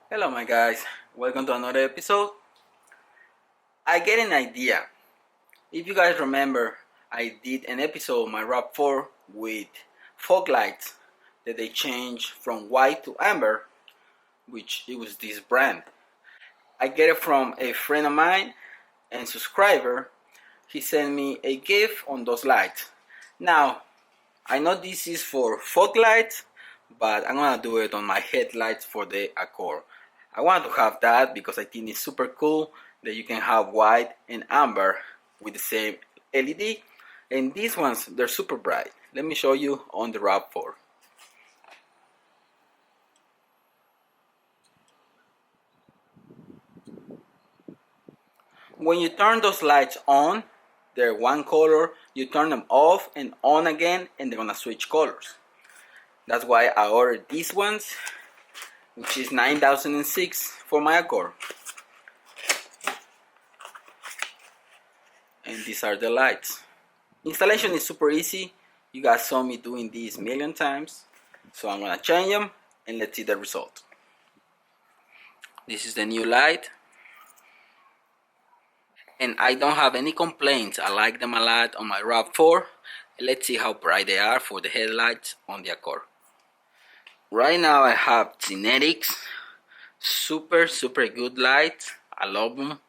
Hello my guys, welcome to another episode. I get an idea. If you guys remember, I did an episode of my RAV4 with fog lights that they changed from white to amber, which it was this brand. I get it from a friend of mine and subscriber. He sent me a gift on those lights. Now, I know this is for fog lights, but I'm gonna do it on my headlights for the Accord. I want to have that because I think it's super cool that you can have white and amber with the same LED. And these ones, they're super bright. Let me show you on the RAV4. When you turn those lights on, they're one color. You turn them off and on again, and they're gonna switch colors. That's why I ordered these ones, which is 9006 for my Accord. And these are the lights. Installation is super easy. You guys saw me doing these a million times. So I'm gonna change them and let's see the result. This is the new light. And I don't have any complaints. I like them a lot on my RAV4. Let's see how bright they are for the headlights on the Accord. Right now I have Synetics. Super good lights. I love them.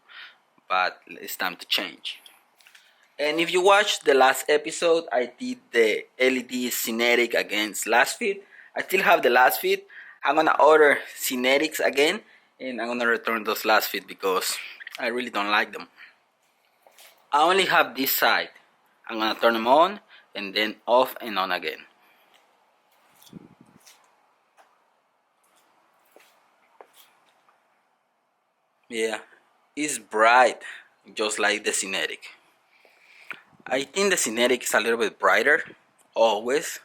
But it's time to change. And if you watched the last episode, I did the LED Synetic against last fit. I still have the last fit. I'm gonna order Synetics again, and I'm gonna return those last fit because I really don't like them. I only have this side. I'm gonna turn them on and then off and on again. Yeah, it's bright, just like the Synetic. I think the Synetic is a little bit brighter, always,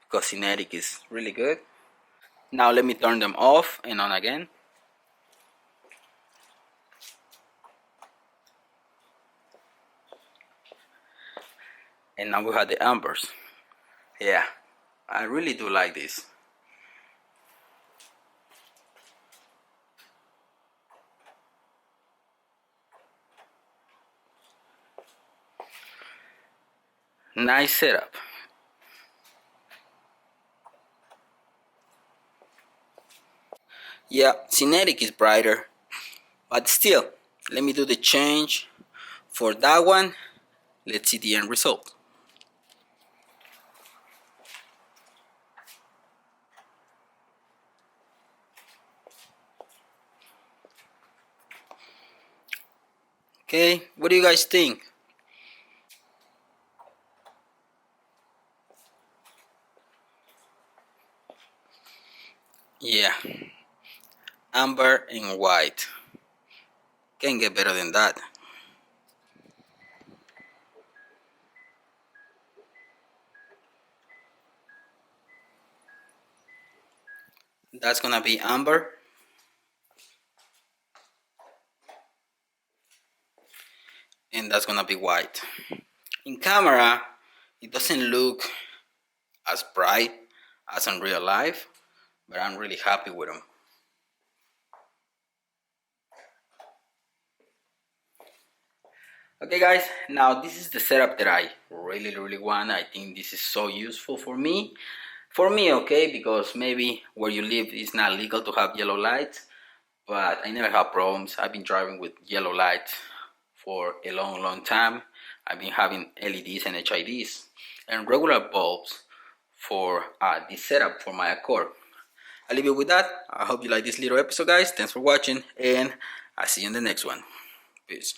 because Synetic is really good. Now let me turn them off and on again. And now we have the ambers. Yeah, I really do like this. Nice setup. Yeah, Synetic is brighter, but still, let me do the change for that one. Let's see the end result. Okay, what do you guys think? Yeah, amber and white. Can't get better than that. That's gonna be amber. And that's gonna be white. In camera, it doesn't look as bright as in real life, but I'm really happy with them. Okay guys, now this is the setup that I really want. I think this is so useful for me. Okay, because maybe where you live is not legal to have yellow lights, but I never have problems. I've been driving with yellow lights for a long time. I've been having LEDs and HIDs and regular bulbs for this setup for my Accord. I'll leave you with that. I hope you like this little episode guys. Thanks for watching and I'll see you in the next one. Peace.